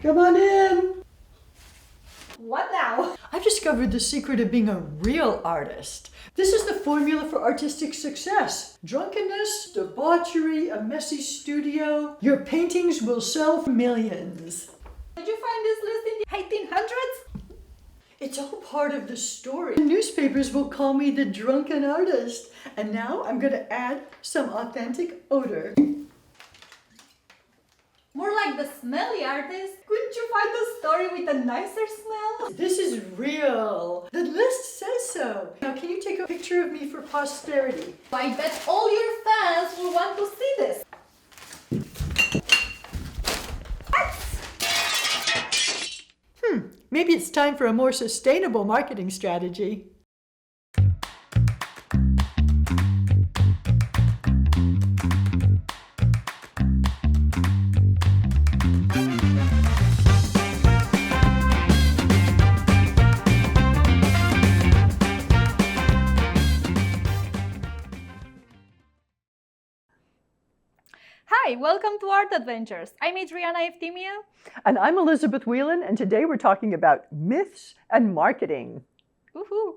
Come on in. What now? I've discovered the secret of being a real artist. This is the formula for artistic success. Drunkenness, debauchery, a messy studio. Your paintings will sell for millions. Did you find this list in the 1800s? It's all part of the story. The newspapers will call me the drunken artist. And now I'm going to add some authentic odor. More like the smelly artist. Couldn't you find a story with a nicer smell? This is real. The list says so. Now, can you take a picture of me for posterity? I bet all your fans will want to see this. Maybe it's time for a more sustainable marketing strategy. Hi, welcome to Art Adventures. I'm Adriana Eftimie. And I'm Elizabeth Whelan, and today we're talking about myths and marketing. Woohoo!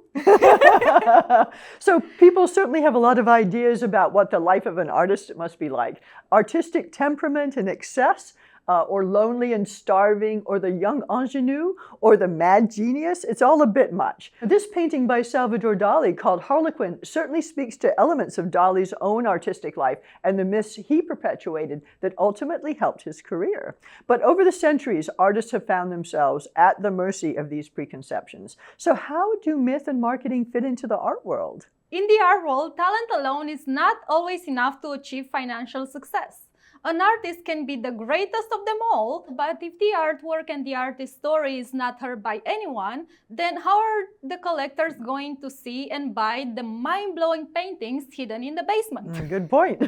So people certainly have a lot of ideas about what the life of an artist must be like. Artistic temperament and excess, or lonely and starving, or the young ingenue, or the mad genius. It's all a bit much. This painting by Salvador Dali called Harlequin certainly speaks to elements of Dali's own artistic life and the myths he perpetuated that ultimately helped his career. But over the centuries, artists have found themselves at the mercy of these preconceptions. So how do myth and marketing fit into the art world? In the art world, talent alone is not always enough to achieve financial success. An artist can be the greatest of them all, but if the artwork and the artist's story is not heard by anyone, then how are the collectors going to see and buy the mind-blowing paintings hidden in the basement? Good point.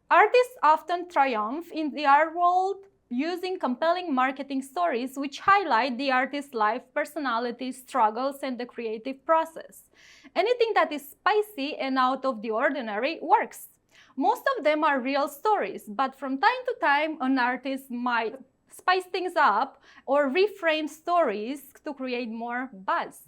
Artists often triumph in the art world using compelling marketing stories which highlight the artist's life, personality, struggles, and the creative process. Anything that is spicy and out of the ordinary works. Most of them are real stories, but from time to time, an artist might spice things up or reframe stories to create more buzz.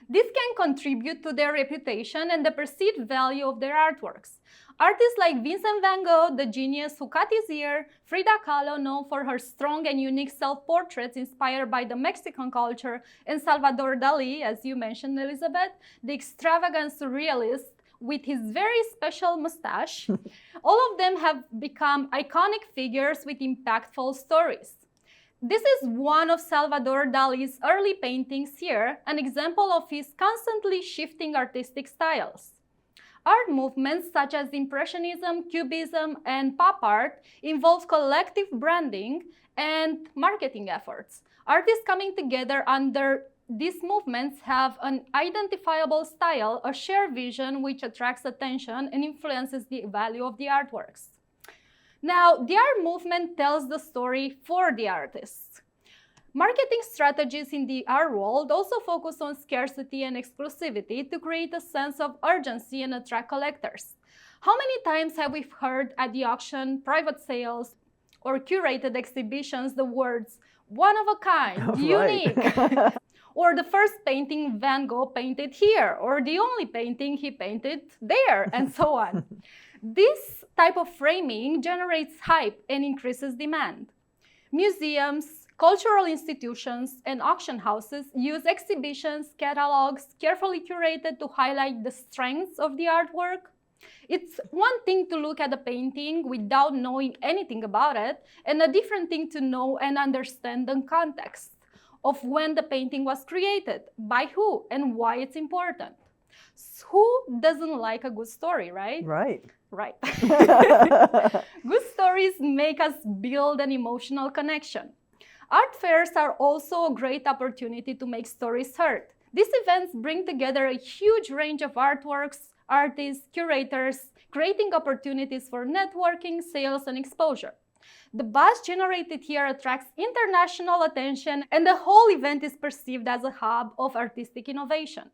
This can contribute to their reputation and the perceived value of their artworks. Artists like Vincent van Gogh, the genius who cut his ear, Frida Kahlo, known for her strong and unique self-portraits inspired by the Mexican culture, and Salvador Dali, as you mentioned, Elizabeth, the extravagant surrealist, with his very special mustache, all of them have become iconic figures with impactful stories. This is one of Salvador Dali's early paintings here, an example of his constantly shifting artistic styles. Art movements such as Impressionism, Cubism, and pop art involve collective branding and marketing efforts. Artists coming together under these movements have an identifiable style, a shared vision which attracts attention and influences the value of the artworks. Now, the art movement tells the story for the artists. Marketing strategies in the art world also focus on scarcity and exclusivity to create a sense of urgency and attract collectors. How many times have we heard at the auction, private sales, or curated exhibitions the words, one of a kind, unique, or the first painting Van Gogh painted here, or the only painting he painted there, and so on. This type of framing generates hype and increases demand. Museums, cultural institutions, and auction houses use exhibitions, catalogs, carefully curated to highlight the strengths of the artwork. It's one thing to look at a painting without knowing anything about it, and a different thing to know and understand the context of when the painting was created, by who, and why it's important. Who doesn't like a good story, right? Right. Right. Good stories make us build an emotional connection. Art fairs are also a great opportunity to make stories heard. These events bring together a huge range of artworks, artists, curators, creating opportunities for networking, sales, and exposure. The buzz generated here attracts international attention, and the whole event is perceived as a hub of artistic innovation.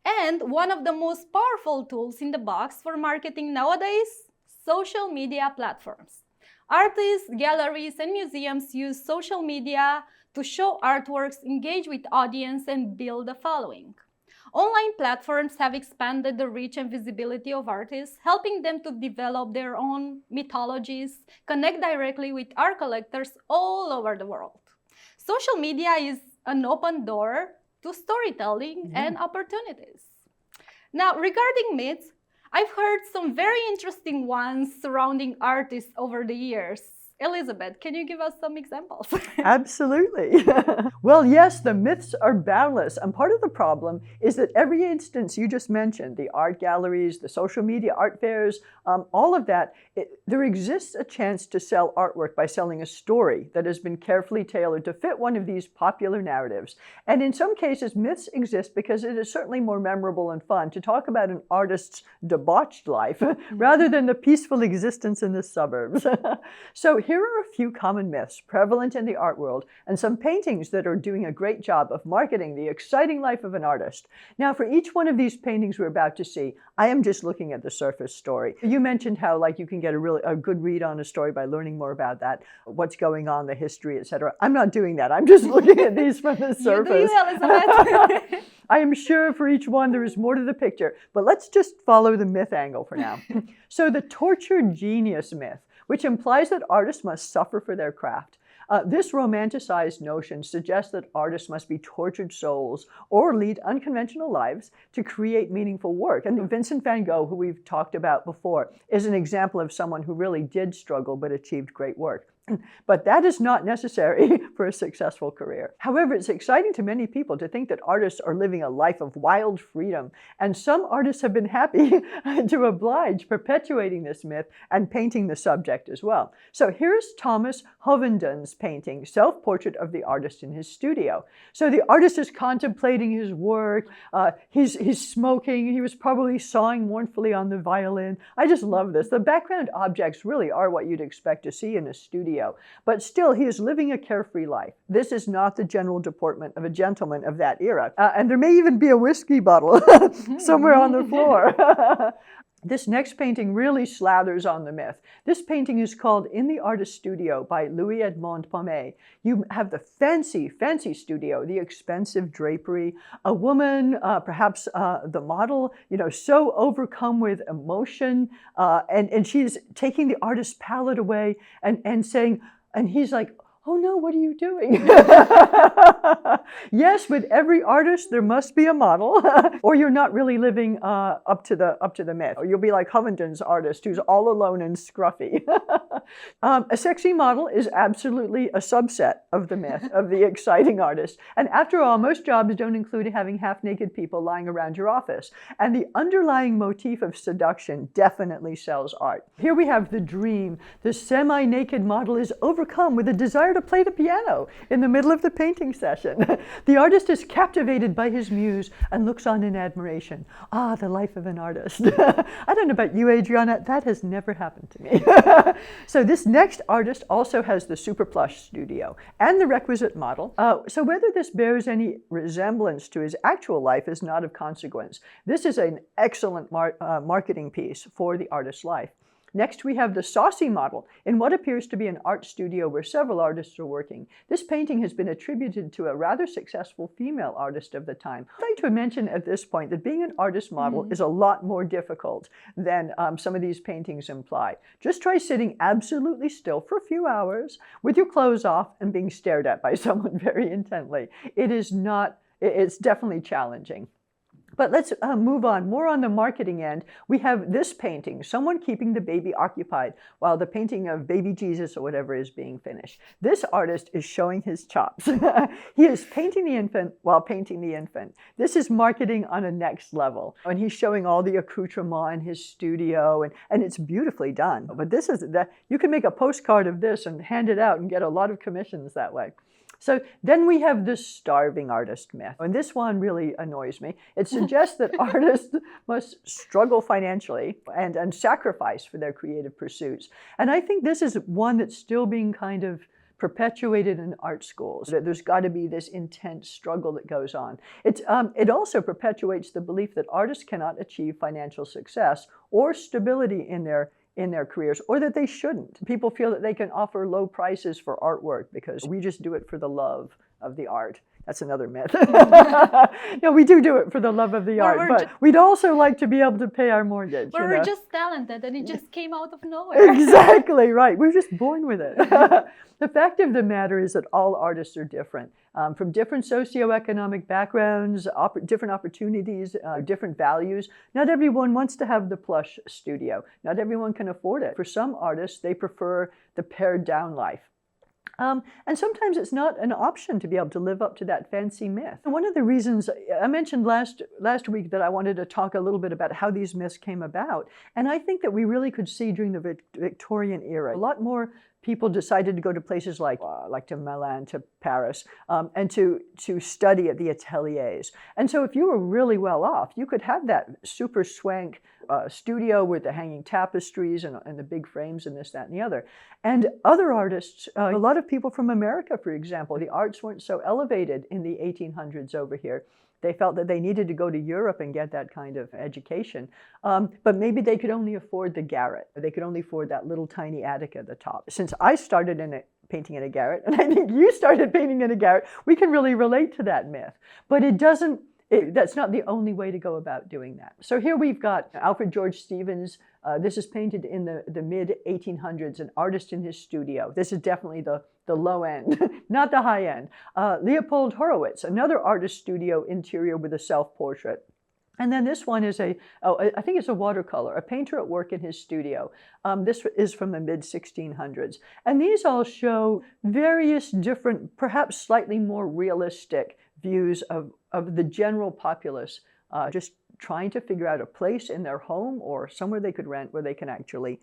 And one of the most powerful tools in the box for marketing nowadays, social media platforms. Artists, galleries, and museums use social media to show artworks, engage with audience, and build a following. Online platforms have expanded the reach and visibility of artists, helping them to develop their own mythologies, connect directly with art collectors all over the world. Social media is an open door to storytelling and opportunities. Now, regarding myths, I've heard some very interesting ones surrounding artists over the years. Elizabeth, can you give us some examples? Absolutely. Well, yes, the myths are boundless. And part of the problem is that every instance you just mentioned, the art galleries, the social media art fairs, all of that, there exists a chance to sell artwork by selling a story that has been carefully tailored to fit one of these popular narratives. And in some cases, myths exist because it is certainly more memorable and fun to talk about an artist's debauched life rather than the peaceful existence in the suburbs. So here are a few common myths prevalent in the art world and some paintings that are doing a great job of marketing the exciting life of an artist. Now, for each one of these paintings we're about to see, I am just looking at the surface story. You mentioned how you can get a good read on a story by learning more about that, what's going on, the history, etc. I'm not doing that. I'm just looking at these from the surface. You do, Elizabeth. I am sure for each one there is more to the picture, but let's just follow the myth angle for now. So the tortured genius myth, which implies that artists must suffer for their craft. This romanticized notion suggests that artists must be tortured souls or lead unconventional lives to create meaningful work. And Vincent van Gogh, who we've talked about before, is an example of someone who really did struggle but achieved great work. But that is not necessary for a successful career. However, it's exciting to many people to think that artists are living a life of wild freedom, and some artists have been happy to oblige, perpetuating this myth and painting the subject as well. So here's Thomas Hovenden's painting, Self-Portrait of the Artist in His Studio. So the artist is contemplating his work, he's smoking, he was probably sawing mournfully on the violin. I just love this. The background objects really are what you'd expect to see in a studio. But still, he is living a carefree life. This is not the general deportment of a gentleman of that era. And there may even be a whiskey bottle somewhere on the floor. This next painting really slathers on the myth. This painting is called In the Artist Studio by Louis Edmond Pommet. You have the fancy, fancy studio, the expensive drapery, a woman, perhaps the model, so overcome with emotion, and she's taking the artist's palette away and saying, and he's like, "Oh no, what are you doing?" Yes, with every artist, there must be a model, or you're not really living up to the myth. Or you'll be like Hovenden's artist, who's all alone and scruffy. A sexy model is absolutely a subset of the myth of the exciting artist. And after all, most jobs don't include having half-naked people lying around your office. And the underlying motif of seduction definitely sells art. Here we have the dream. The semi-naked model is overcome with a desire to play the piano in the middle of the painting session. The artist is captivated by his muse and looks on in admiration. Ah, the life of an artist. I don't know about you, Adriana, that has never happened to me. So this next artist also has the super plush studio and the requisite model. So whether this bears any resemblance to his actual life is not of consequence. This is an excellent marketing piece for the artist's life. Next, we have the saucy model in what appears to be an art studio where several artists are working. This painting has been attributed to a rather successful female artist of the time. I'd like to mention at this point that being an artist model is a lot more difficult than some of these paintings imply. Just try sitting absolutely still for a few hours with your clothes off and being stared at by someone very intently. It's definitely challenging. But let's move on. More on the marketing end, we have this painting, someone keeping the baby occupied while the painting of baby Jesus or whatever is being finished. This artist is showing his chops. He is painting the infant while painting the infant. This is marketing on a next level. And he's showing all the accoutrement in his studio, and it's beautifully done. But this is you can make a postcard of this and hand it out and get a lot of commissions that way. So then we have the starving artist myth. And this one really annoys me. It suggests that artists must struggle financially and sacrifice for their creative pursuits. And I think this is one that's still being kind of perpetuated in art schools. There's got to be this intense struggle that goes on. It also perpetuates the belief that artists cannot achieve financial success or stability in their in their careers, or that they shouldn't. People feel that they can offer low prices for artwork because we just do it for the love of the art. That's another myth. No, we do it for the love of the art, but we'd also like to be able to pay our mortgage. But we're just talented and it just came out of nowhere. Exactly right. We're just born with it. The fact of the matter is that all artists are different, from different socioeconomic backgrounds, different opportunities, different values. Not everyone wants to have the plush studio. Not everyone can afford it. For some artists, they prefer the pared down life. And sometimes it's not an option to be able to live up to that fancy myth. And one of the reasons I mentioned last week that I wanted to talk a little bit about how these myths came about. And I think that we really could see during the Victorian era, a lot more people decided to go to places like to Whelan, to Paris, and to study at the ateliers. And so if you were really well off, you could have that super swank studio with the hanging tapestries and the big frames and this, that, and the other. And other artists, a lot of people from America, for example, the arts weren't so elevated in the 1800s over here. They felt that they needed to go to Europe and get that kind of education. But maybe they could only afford the garret. They could only afford that little tiny attic at the top. Since I started painting in a garret, and I think you started painting in a garret, we can really relate to that myth. But that's not the only way to go about doing that. So here we've got Alfred George Stevens. This is painted in the mid-1800s, an artist in his studio. This is definitely the low end, not the high end. Leopold Horowitz, another artist studio interior with a self-portrait. And then this one is I think it's a watercolor, a painter at work in his studio. This is from the mid-1600s. And these all show various different, perhaps slightly more realistic views of the general populace, just trying to figure out a place in their home or somewhere they could rent where they can actually,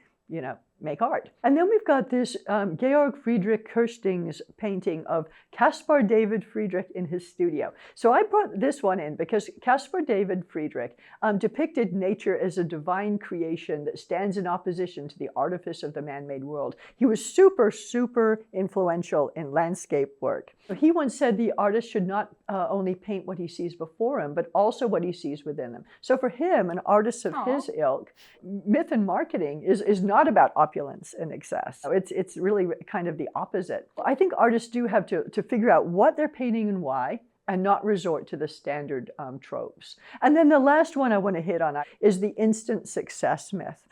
make art. And then we've got this Georg Friedrich Kirsting's painting of Caspar David Friedrich in his studio. So I brought this one in because Caspar David Friedrich depicted nature as a divine creation that stands in opposition to the artifice of the man-made world. He was super, super influential in landscape work. He once said the artist should not only paint what he sees before him, but also what he sees within him. So for him, an artist of his ilk, myth and marketing is not about opulence and excess. It's really kind of the opposite. I think artists do have to figure out what they're painting and why, and not resort to the standard tropes. And then the last one I want to hit on is the instant success myth.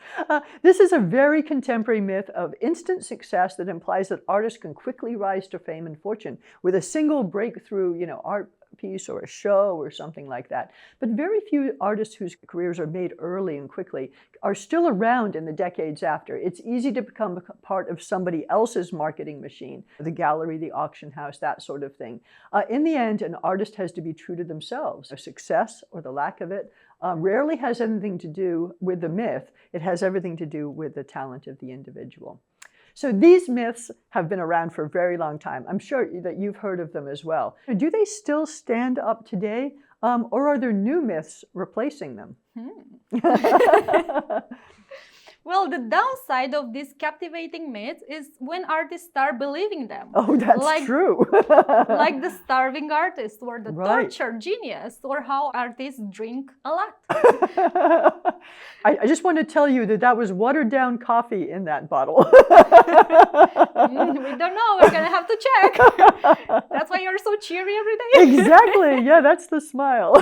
This is a very contemporary myth of instant success that implies that artists can quickly rise to fame and fortune with a single breakthrough, art piece or a show or something like that. But very few artists whose careers are made early and quickly are still around in the decades after. It's easy to become part of somebody else's marketing machine, the gallery, the auction house, that sort of thing. In the end, an artist has to be true to themselves. Their success or the lack of it rarely has anything to do with the myth. It has everything to do with the talent of the individual. So these myths have been around for a very long time. I'm sure that you've heard of them as well. Do they still stand up today, or are there new myths replacing them? Well, the downside of these captivating myths is when artists start believing them. Oh, that's true. Like the starving artist, or the tortured genius, or how artists drink a lot. I just want to tell you that was watered down coffee in that bottle. We don't know. We're going to have to check. That's why you're so cheery every day. Exactly. Yeah, that's the smile.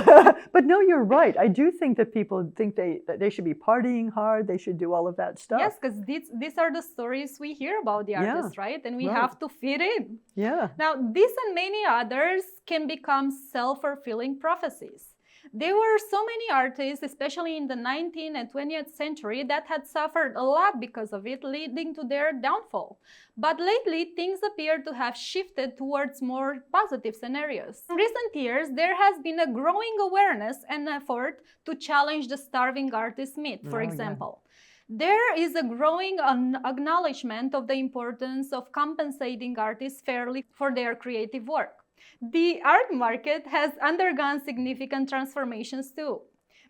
But no, you're right. I do think that people think that they should be partying hard. They should do all of that stuff. Yes, because these are the stories we hear about the artists, right? And we have to fit in. Yeah. Now, this and many others can become self-fulfilling prophecies. There were so many artists, especially in the 19th and 20th century, that had suffered a lot because of it, leading to their downfall. But lately, things appear to have shifted towards more positive scenarios. In recent years, there has been a growing awareness and effort to challenge the starving artist myth, for example. There is a growing acknowledgement of the importance of compensating artists fairly for their creative work. The art market has undergone significant transformations too.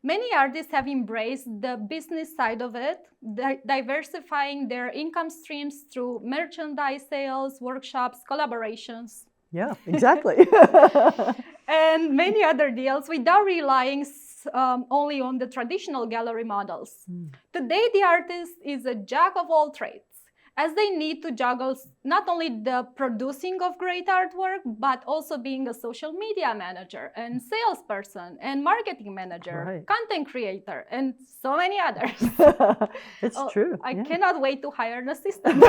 Many artists have embraced the business side of it, diversifying their income streams through merchandise sales, workshops, collaborations. Yeah, exactly. And many other deals without relying only on the traditional gallery models. Today, the artist is a jack of all trades, as they need to juggle not only the producing of great artwork, but also being a social media manager and salesperson and marketing manager, content creator, and so many others. It's true. I cannot wait to hire an assistant.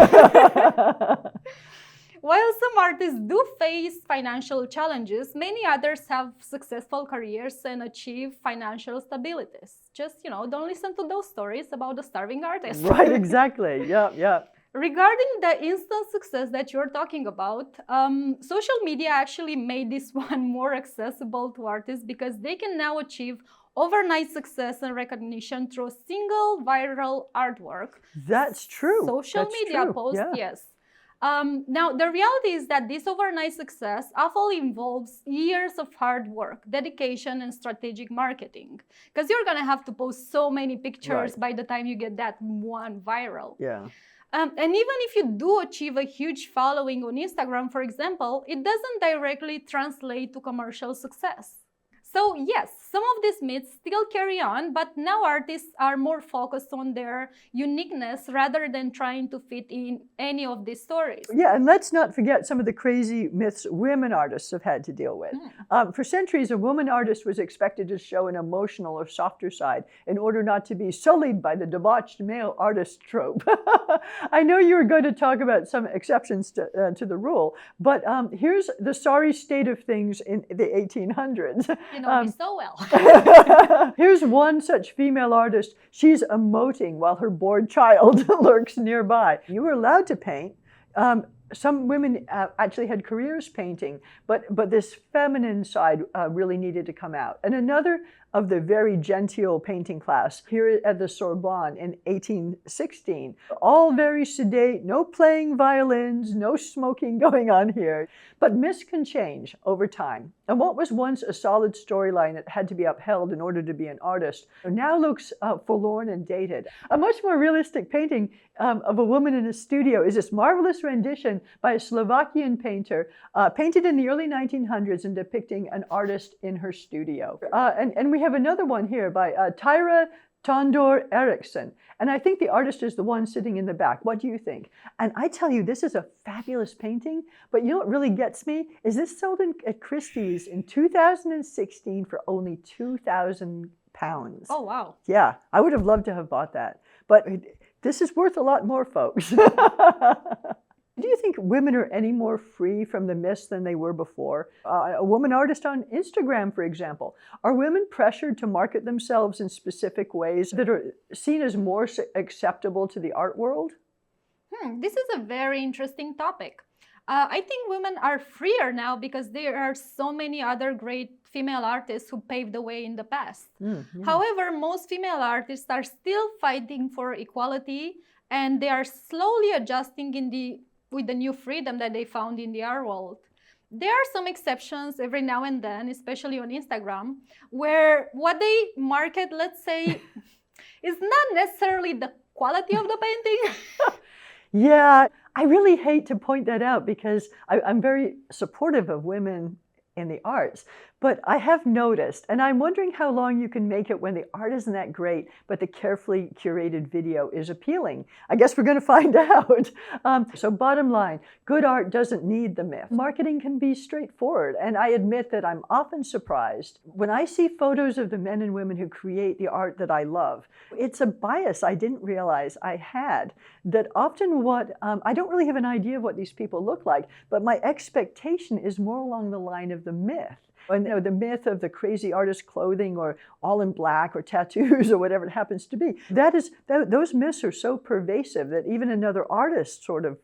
While some artists do face financial challenges, many others have successful careers and achieve financial stabilities. Just, don't listen to those stories about the starving artist. Right, exactly. Yeah. Regarding the instant success that you're talking about, social media actually made this one more accessible to artists because they can now achieve overnight success and recognition through a single viral artwork. That's true. Social media post, yes. Now, the reality is that this overnight success often involves years of hard work, dedication, and strategic marketing. Because you're going to have to post so many pictures by the time you get that one viral. Yeah. And even if you do achieve a huge following on Instagram, for example, it doesn't directly translate to commercial success. So yes, some of these myths still carry on, but now artists are more focused on their uniqueness rather than trying to fit in any of these stories. Yeah, and let's not forget some of the crazy myths women artists have had to deal with. For centuries, a woman artist was expected to show an emotional or softer side in order not to be sullied by the debauched male artist trope. I know you were going to talk about some exceptions to the rule, but here's the sorry state of things in the 1800s. Me so well. Here's one such female artist. She's emoting while her bored child lurks nearby. You were allowed to paint. Some women actually had careers painting, but this feminine side really needed to come out. And another of the very genteel painting class here at the Sorbonne in 1816. All very sedate, no playing violins, no smoking going on here. But myths can change over time. And what was once a solid storyline that had to be upheld in order to be an artist now looks forlorn and dated. A much more realistic painting of a woman in a studio is this marvelous rendition by a Slovakian painter, painted in the early 1900s and depicting an artist in her studio. And we have another one here by Tyra Tondor Eriksson. And I think the artist is the one sitting in the back. What do you think? And I tell you, this is a fabulous painting, but you know what really gets me? Is this sold at Christie's in 2016 for only £2,000. Oh, wow. Yeah, I would have loved to have bought that. But this is worth a lot more, folks. Do you think women are any more free from the myths than they were before? A woman artist on Instagram, for example. Are women pressured to market themselves in specific ways that are seen as more acceptable to the art world? This is a very interesting topic. I think women are freer now because there are so many other great female artists who paved the way in the past. However, most female artists are still fighting for equality, and they are slowly adjusting with the new freedom that they found in the art world. There are some exceptions every now and then, especially on Instagram, where what they market, let's say, is not necessarily the quality of the painting. Yeah, I really hate to point that out because I'm very supportive of women in the arts. But I have noticed, and I'm wondering how long you can make it when the art isn't that great, but the carefully curated video is appealing. I guess we're going to find out. So bottom line, good art doesn't need the myth. Marketing can be straightforward, and I admit that I'm often surprised when I see photos of the men and women who create the art that I love. It's a bias I didn't realize I had, that often I don't really have an idea of what these people look like, but my expectation is more along the line of the myth. And the myth of the crazy artist clothing or all in black or tattoos or whatever it happens to be. Those myths are so pervasive that even another artist sort of,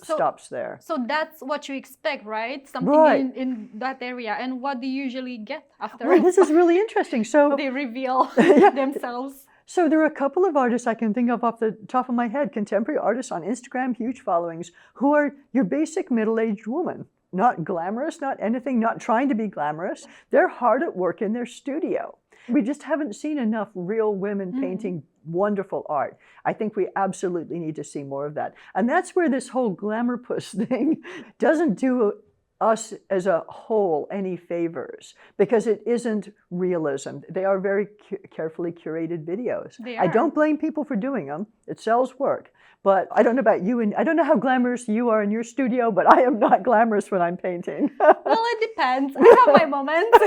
stops there. So that's what you expect, right? Something in that area. And what do you usually get after? Right, this is really interesting. So they reveal themselves. So there are a couple of artists I can think of off the top of my head, contemporary artists on Instagram, huge followings, who are your basic middle-aged woman. Not glamorous, not anything, not trying to be glamorous. They're hard at work in their studio. We just haven't seen enough real women painting wonderful art. I think we absolutely need to see more of that. And that's where this whole glamour puss thing doesn't do us as a whole any favors because it isn't realism. They are very carefully curated videos. I don't blame people for doing them. It sells work. But I don't know about you, and I don't know how glamorous you are in your studio, but I am not glamorous when I'm painting. Well, it depends. I have my moments.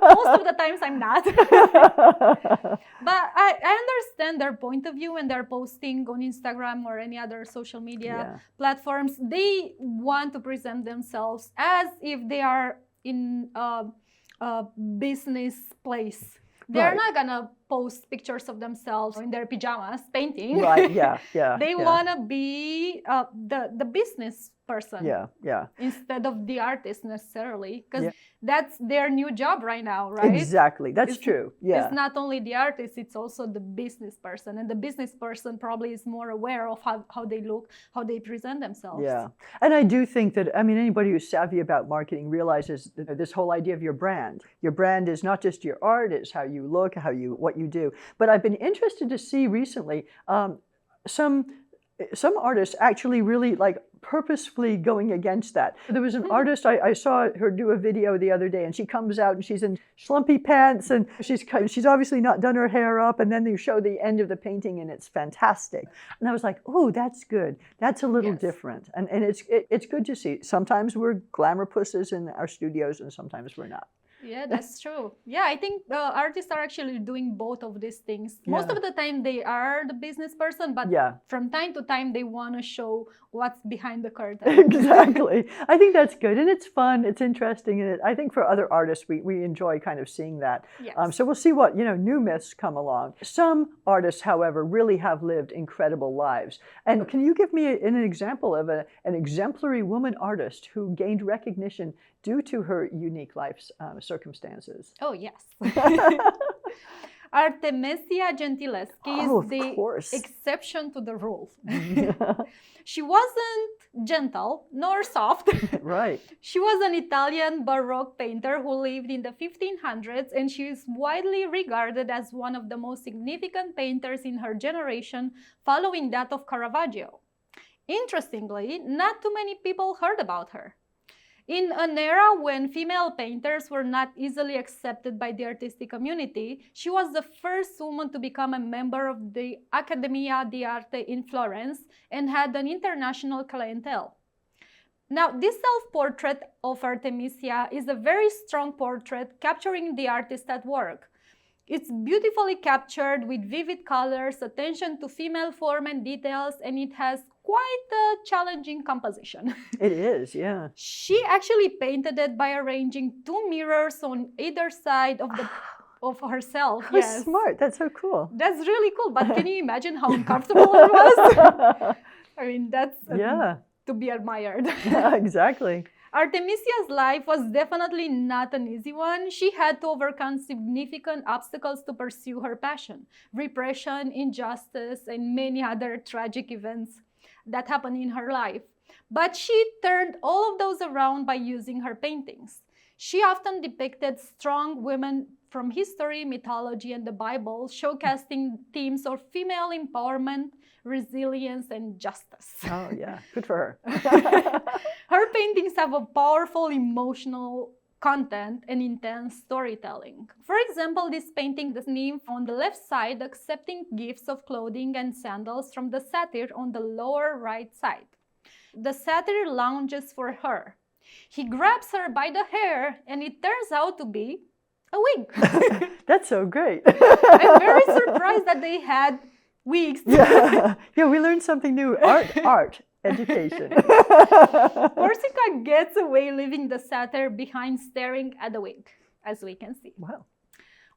Most of the times I'm not. But I understand their point of view when they're posting on Instagram or any other social media platforms. They want to present themselves as if they are in a business place. They're not gonna post pictures of themselves in their pajamas painting. Right, yeah. They wanna be the business person. Yeah. Instead of the artist necessarily. Because that's their new job right now, right? Exactly. That's true. Yeah. It's not only the artist, it's also the business person. And the business person probably is more aware of how they look, how they present themselves. Yeah. And I do think that, anybody who's savvy about marketing realizes this whole idea of your brand. Your brand is not just your art, it's how you look, what you do. But I've been interested to see recently some artists actually really purposefully going against that. There was an artist, I saw her do a video the other day, and she comes out and she's in schlumpy pants and she's obviously not done her hair up, and then they show the end of the painting and it's fantastic. And I was like, oh, that's good. That's a little different. And it's good to see. Sometimes we're glamour pusses in our studios and sometimes we're not. Yeah, that's true. Yeah, I think artists are actually doing both of these things. Most of the time they are the business person, but from time to time they want to show what's behind the curtain. Exactly. I think that's good. And it's fun. It's interesting. And I think for other artists, we enjoy kind of seeing that. Yes. So we'll see what, new myths come along. Some artists, however, really have lived incredible lives. And can you give me an example of an exemplary woman artist who gained recognition due to her unique life's circumstances? Oh, yes. Artemisia Gentileschi is the exception to the rule. She wasn't gentle nor soft. Right. She was an Italian Baroque painter who lived in the 1500s, and she is widely regarded as one of the most significant painters in her generation, following that of Caravaggio. Interestingly, not too many people heard about her. In an era when female painters were not easily accepted by the artistic community, she was the first woman to become a member of the Accademia di Arte in Florence and had an international clientele. Now, this self-portrait of Artemisia is a very strong portrait capturing the artist at work. It's beautifully captured with vivid colors, attention to female form and details, and it has quite a challenging composition. It is, yeah. She actually painted it by arranging 2 mirrors on either side of herself. How smart. That's so cool. That's really cool. But can you imagine how uncomfortable it was? I mean, that's to be admired. Yeah, exactly. Artemisia's life was definitely not an easy one. She had to overcome significant obstacles to pursue her passion: repression, injustice, and many other tragic events that happened in her life. But she turned all of those around by using her paintings. She often depicted strong women from history, mythology, and the Bible, showcasing themes of female empowerment, resilience, and justice. Oh, yeah. Good for her. Her paintings have a powerful emotional content and intense storytelling. For example, this painting, the nymph on the left side accepting gifts of clothing and sandals from the satyr on the lower right side. The satyr lounges for her. He grabs her by the hair, and it turns out to be a wig. That's so great. I'm very surprised that they had wigs. Yeah, we learned something new. Art. Education. Corsica gets away leaving the satyr behind staring at the wig, as we can see. Wow.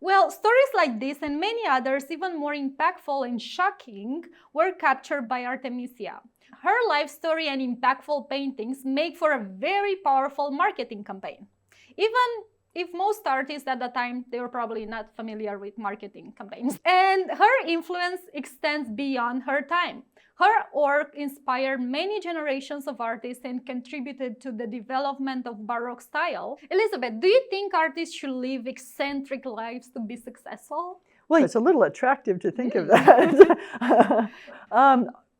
Well, stories like this and many others, even more impactful and shocking, were captured by Artemisia. Her life story and impactful paintings make for a very powerful marketing campaign. Even if most artists at the time, they were probably not familiar with marketing campaigns. And her influence extends beyond her time. Her work inspired many generations of artists and contributed to the development of Baroque style. Elizabeth, do you think artists should live eccentric lives to be successful? Well, it's a little attractive to think of that.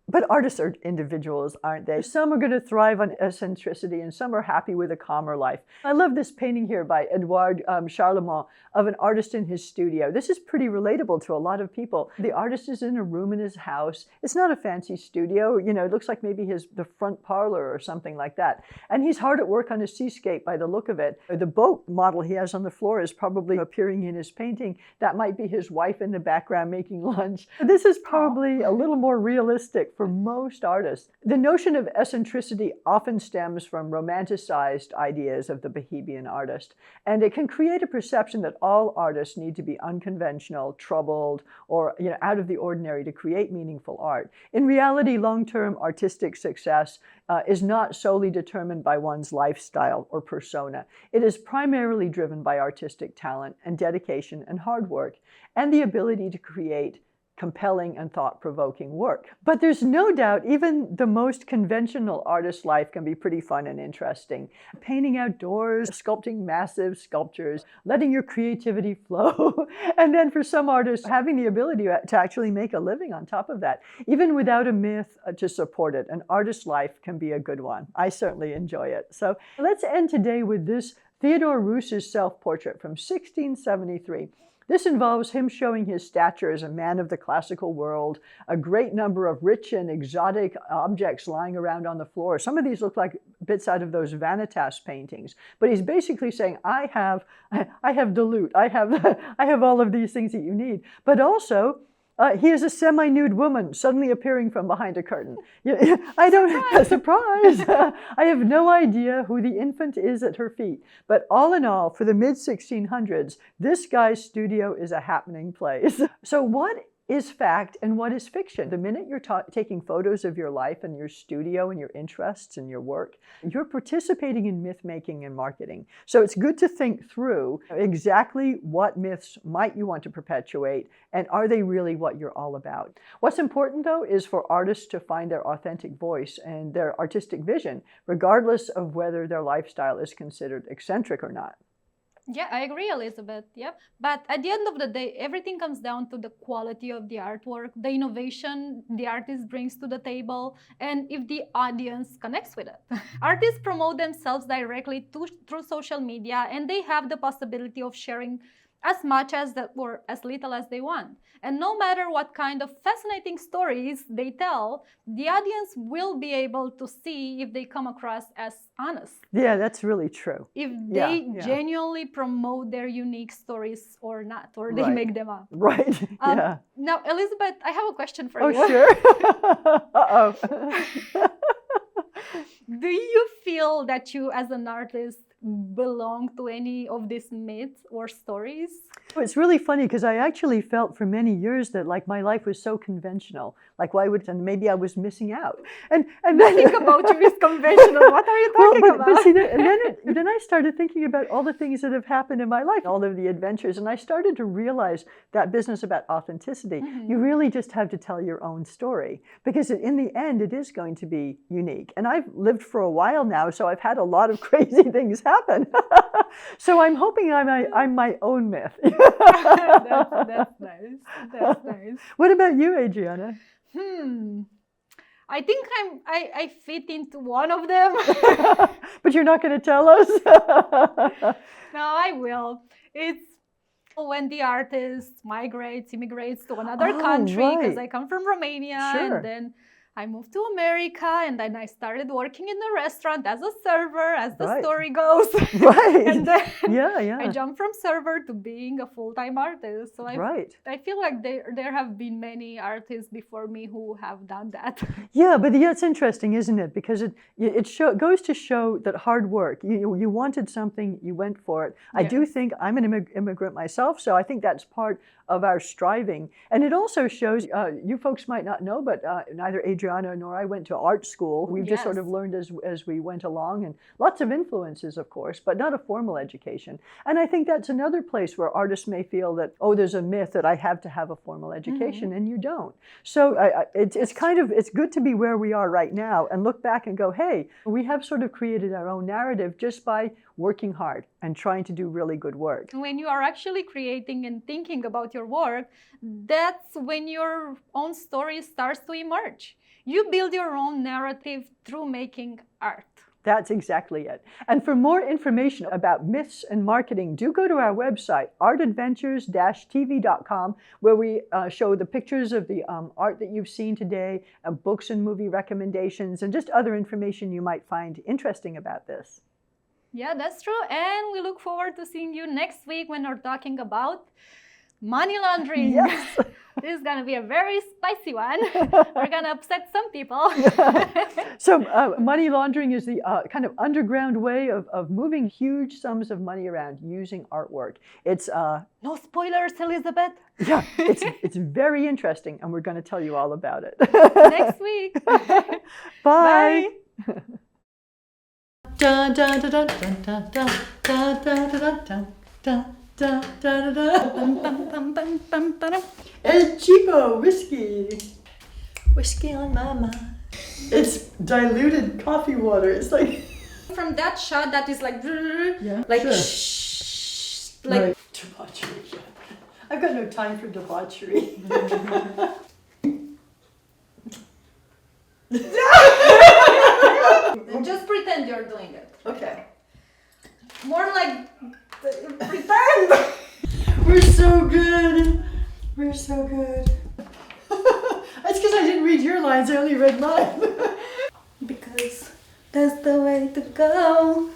But artists are individuals, aren't they? Some are going to thrive on eccentricity and some are happy with a calmer life. I love this painting here by Edouard Charlemont of an artist in his studio. This is pretty relatable to a lot of people. The artist is in a room in his house. It's not a fancy studio. You know, it looks like maybe the front parlor or something like that. And he's hard at work on a seascape by the look of it. The boat model he has on the floor is probably appearing in his painting. That might be his wife in the background making lunch. This is probably a little more realistic for most artists. The notion of eccentricity often stems from romanticized ideas of the bohemian artist, and it can create a perception that all artists need to be unconventional, troubled, or out of the ordinary to create meaningful art. In reality, long-term artistic success is not solely determined by one's lifestyle or persona. It is primarily driven by artistic talent and dedication and hard work, and the ability to create compelling and thought-provoking work. But there's no doubt even the most conventional artist's life can be pretty fun and interesting. Painting outdoors, sculpting massive sculptures, letting your creativity flow. And then for some artists, having the ability to actually make a living on top of that. Even without a myth to support it, an artist's life can be a good one. I certainly enjoy it. So let's end today with this Theodore Roos's self-portrait from 1673. This involves him showing his stature as a man of the classical world, a great number of rich and exotic objects lying around on the floor. Some of these look like bits out of those Vanitas paintings. But he's basically saying, I have the loot. I have all of these things that you need. But also, he is a semi-nude woman suddenly appearing from behind a curtain. I don't, surprise! I have no idea who the infant is at her feet. But all in all, for the mid-1600s, this guy's studio is a happening place. So what is fact and what is fiction? The minute you're taking photos of your life and your studio and your interests and your work, you're participating in myth-making and marketing. So it's good to think through exactly what myths might you want to perpetuate and are they really what you're all about. What's important though is for artists to find their authentic voice and their artistic vision, regardless of whether their lifestyle is considered eccentric or not. Yeah, I agree, Elizabeth. Yep. But at the end of the day, everything comes down to the quality of the artwork, the innovation the artist brings to the table, and if the audience connects with it. Artists promote themselves directly through social media, and they have the possibility of sharing as much as or as little as they want. And no matter what kind of fascinating stories they tell, the audience will be able to see if they come across as honest. Yeah, that's really true. If they genuinely promote their unique stories or not, or they make them up. Right, yeah. Now, Elizabeth, I have a question for you. Oh, sure. Uh-oh. Do you feel that you, as an artist, belong to any of these myths or stories? It's really funny because I actually felt for many years that like my life was so conventional. Like why would, and maybe I was missing out. And nothing about you is conventional. What are you talking about? But see, then I started thinking about all the things that have happened in my life, all of the adventures, and I started to realize that business about authenticity. Mm-hmm. You really just have to tell your own story because in the end, it is going to be unique. And I've lived for a while now, so I've had a lot of crazy things happen. So I'm hoping I'm my own myth. That's nice. That's nice. What about you, Adriana? I think I fit into one of them. But you're not going to tell us? No, I will. It's when the artist immigrates to another country, because I come from Romania, and then I moved to America, and then I started working in a restaurant as a server, as the story goes. Right. And then yeah. I jumped from server to being a full-time artist. So I feel like there have been many artists before me who have done that. Yeah, but it's interesting, isn't it? Because it goes to show that hard work. You wanted something, you went for it. Yes. I do think I'm an immigrant myself, so I think that's part of our striving. And it also shows, you folks might not know, but neither Adriana nor I went to art school. We've just sort of learned as we went along, and lots of influences, of course, but not a formal education. And I think that's another place where artists may feel that, oh, there's a myth that I have to have a formal education, and you don't. So it's good to be where we are right now and look back and go, hey, we have sort of created our own narrative just by working hard and trying to do really good work. When you are actually creating and thinking about your work, that's when your own story starts to emerge. You build your own narrative through making art. That's exactly it. And for more information about myths and marketing, do go to our website, artadventures-tv.com, where we show the pictures of the art that you've seen today, books and movie recommendations, and just other information you might find interesting about this. Yeah, that's true. And we look forward to seeing you next week when we're talking about money laundering. Yes. This is going to be a very spicy one. We're going to upset some people. So money laundering is the kind of underground way of moving huge sums of money around using artwork. It's no spoilers, Elizabeth. Yeah, it's very interesting, and we're going to tell you all about it. Next week. Bye. Da da da da da da da da da da da da. El cheapo whiskey. Whiskey on my mind. It's diluted coffee water. It's like from that shot that is like yeah, like sure. shh, like Right. Debauchery. I've got no time for debauchery. just pretend you're doing it. Okay. More like pretend. We're so good. We're so good. That's because I didn't read your lines. I only read mine. Because that's the way to go.